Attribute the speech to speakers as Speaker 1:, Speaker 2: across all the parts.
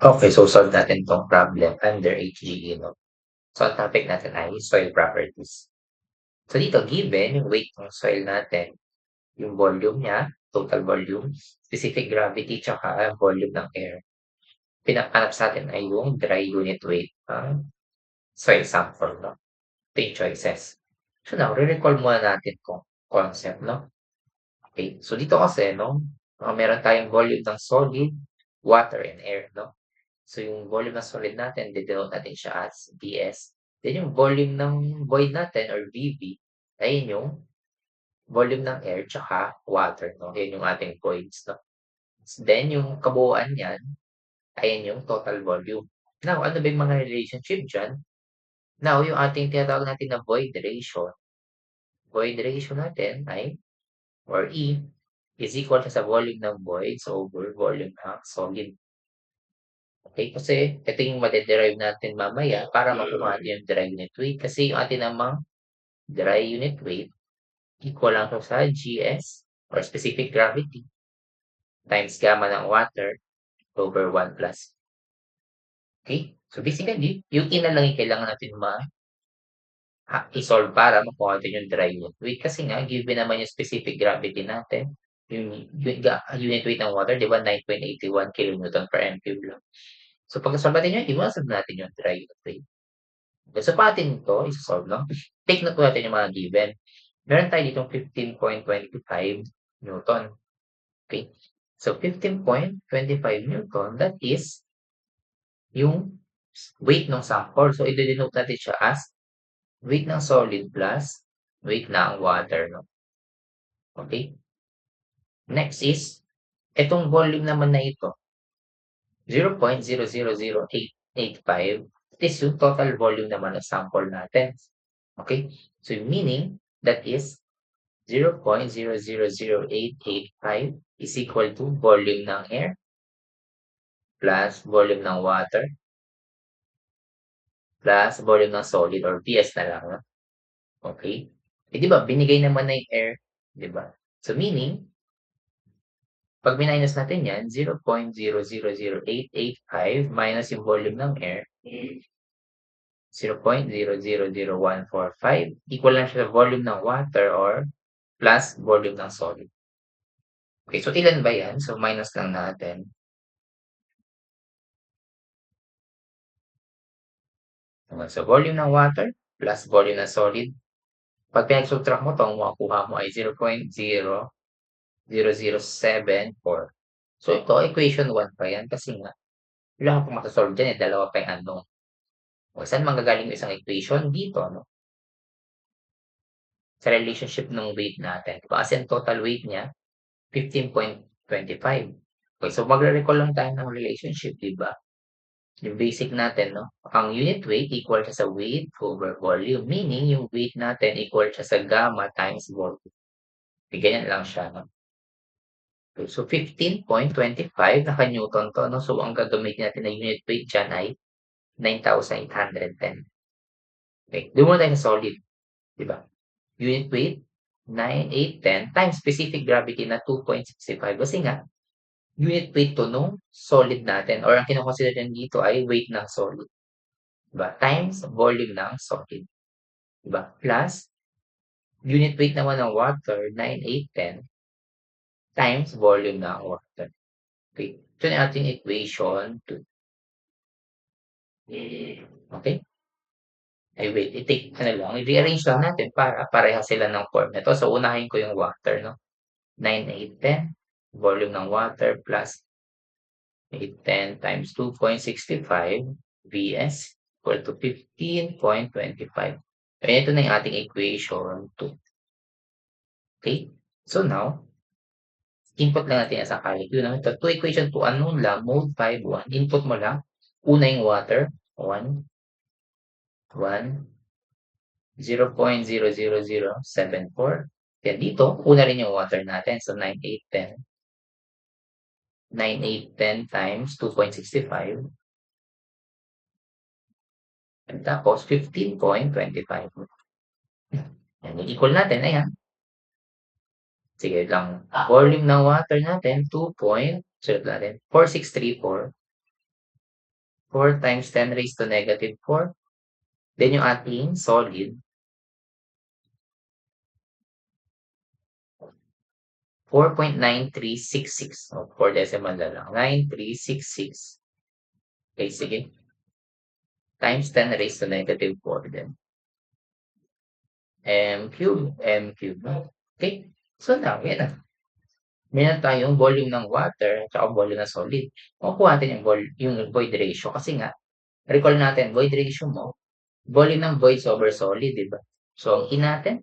Speaker 1: Okay, so solve natin 'tong problem under HGE 'no. So, ang topic natin ay soil properties. So, dito given yung weight ng soil natin, yung volume niya, total volume, specific gravity, tsaka volume ng air. Pinapahanap sa'tin ay yung dry unit weight ng soil sample 'no. Ito yung choices. So, now re-recall muna natin 'tong concept 'no. Okay, so dito kasi 'no, meron tayong volume ng solid, water, and air 'no. So, yung volume ng solid natin, de-denote natin siya as Vs. Then, yung volume ng void natin or Vv, ayun yung volume ng air tsaka water, no? Yan yung ating voids, no? Then, yung kabuuan niyan, ayan yung total volume. Now, ano ba yung mga relationship dyan? Now, yung ating tinatawag natin na void ratio natin ay, or E, is equal sa volume ng voids over volume ng solid. Okay, kasi ito yung made-derive natin mamaya para makuha natin yung dry unit weight. Kasi yung atin namang dry unit weight equal lang to sa GS or specific gravity times gamma ng water over 1 plus. Okay? So basically, yung ina lang yung kailangan natin i-solve para makuha natin yung dry unit weight. Kasi nga, given naman yung specific gravity natin, yung unit weight ng water, di ba, 9.81 kilonewton per m cube lang. So pag-solve natin yun, i-solve natin yung dry unit weight. So, patin ito isa-solve 'no. Take note po natin yung mga given. Meron tayo ditong 15.25 newton, okay. So, 15.25 newton, that is yung weight ng sample. So, ide-denote natin siya as weight ng solid plus weight ng water 'no, okay. Next is itong volume naman na ito, 0.000885, is yung total volume naman ng sample natin, okay. So, meaning that is 0.000885 is equal to volume ng air plus volume ng water plus volume ng solid or PS na lang, no? Okay? Eh, di ba, binigay naman na yung air, di ba? So, meaning, pag minus natin yan, 0.000885 minus yung volume ng air, 0.000145, equal lang siya sa volume ng water or plus volume ng solid. Okay, so ilan ba yan? So, minus lang natin. So, volume ng water plus volume ng solid. Pag pinag-subtract mo 'to, ang makukuha mo ay 0.00074. So, ito equation 1 pa yan kasi nga wala kang pang maso-solve diyan, eh, dalawa pa yung unknown. O saan manggagaling yung isang equation? Dito 'no, sa relationship ng weight natin, 'di ba? Kasi ang total weight niya 15.25. Okay, so magre-recall lang tayo ng relationship, 'di ba? Yung basic natin 'no, ang unit weight equal siya sa weight over volume, meaning yung weight natin equal siya sa gamma times volume. Ganyan lang siya 'no. Okay, so 15.25 naka-newton 'to 'no, so ang gagamitin natin na unit weight diyan ay 9,810. Okay, doon muna tayo sa solid, 'di ba? Unit weight 9,810 times specific gravity na 2.65 kasi nga unit weight 'to nung solid natin or ang kino-consider natin dito ay weight ng solid, 'di ba, times volume ng solid, 'di ba? Plus unit weight naman ng water 9,810 times volume ng water. Okay, ito na ating equation 2. Okay? Ay wait, i-take ano lang, i-rearrange lang natin para parehas sila ng form nito. So, unahin ko yung water 'no, 9,810 volume ng water plus 810 times 2.65 Vs equal to 15.25. Kaya ito na yung ating equation 2. Okay? So now, input lang natin yan sa calculus 'no. Ito 2 equation 2 unknown lang, mode 5, 1. Input mo lang, una yung water, 1, 0.00074. Then dito, una rin yung water natin. So, 9,810 times 2.65. And tapos, 15.25. Yan, equal natin. Ayan. Sige lang. Volume ng water natin, 2. Sulat natin, 4634 4 times 10 raised to negative 4. Then yung ating solid, 4.9366. O, 4 decimal na lang. 9366. Okay, sige. Times 10 raised to negative 4 din. M cube, M cube. Okay? So now, yan na. Meron tayong volume ng water at volume ng solid. Makukuha natin yung void ratio kasi nga, recall natin, void ratio mo, volume ng voids over solid, di ba? So, ang natin,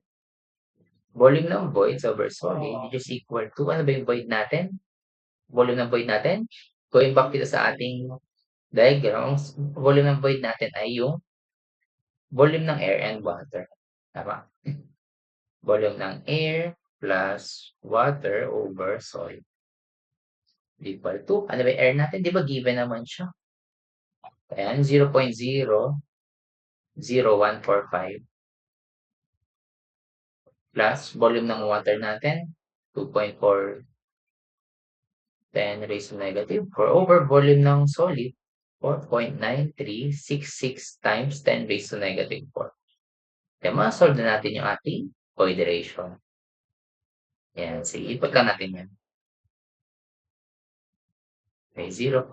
Speaker 1: volume ng voids over solid is equal to, ano ba yung void natin? Volume ng void natin? Going back dito sa ating diagram, volume ng void natin ay yung volume ng air and water. Tama? Volume ng air plus water over soil equal to, ano ba yung air natin? Di ba given naman siya? Ayan, 0.00145 plus volume ng water natin, 2.410 raised to negative 4 over volume ng solid, 4.9366 times 10 raised to negative 4. Kaya ma-solve na natin yung ating void ratio. Yan, sige, input lang natin yan. Okay, 0.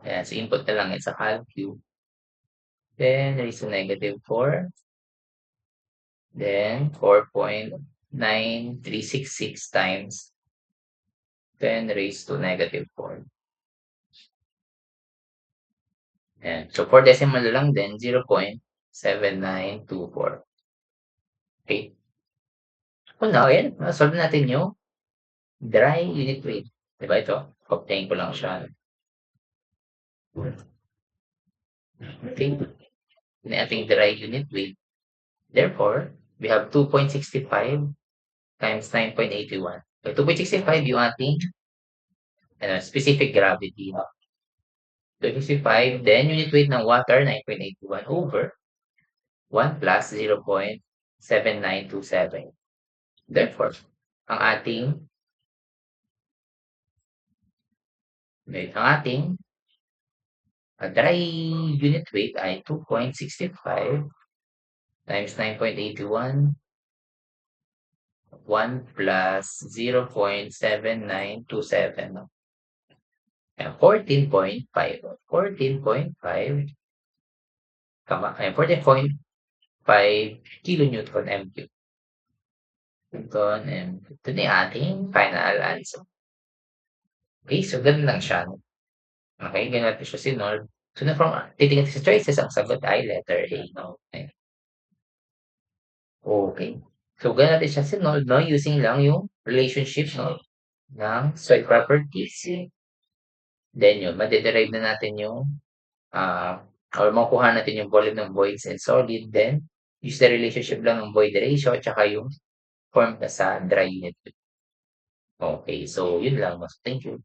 Speaker 1: Ayan, so input na lang yan sa calcu. Then, raised to negative 4. Then, 4.9366 times 10 raised to negative 4. Ayan. So, 4 decimal na lang din, 0.7924. Okay. So, now, ayan, solve natin yung dry unit weight. Diba ito? Obtain ko lang siya. Okay. Yung ating dry unit weight. Therefore, we have 2.65 times 9.81. So, 2.65 yung ating specific gravity. No? 2.65, then unit weight ng water, 9.81 over 1 plus 0.7927. Therefore, ang ating dry unit weight ay 2.65 times 9.81, 1 plus 0.7927. No? 14.5. 14.5 kilonewton MQ. Newton MQ. Ito na yung ating final answer. Okay, so ganun lang siya. Okay, ganun natin siya sinolve. So, from titingnan sa choices, ang sagot ay letter A. No? Okay. So, ganun natin siya sinolve, no? Using lang yung relationship, no? Ng soil properties. Then yun, madederive na natin yung or makukuha natin yung volume ng voids and solid, then use the relationship lang ng void ratio at saka yung form sa dry unit. Okay, so yun lang. Thank you.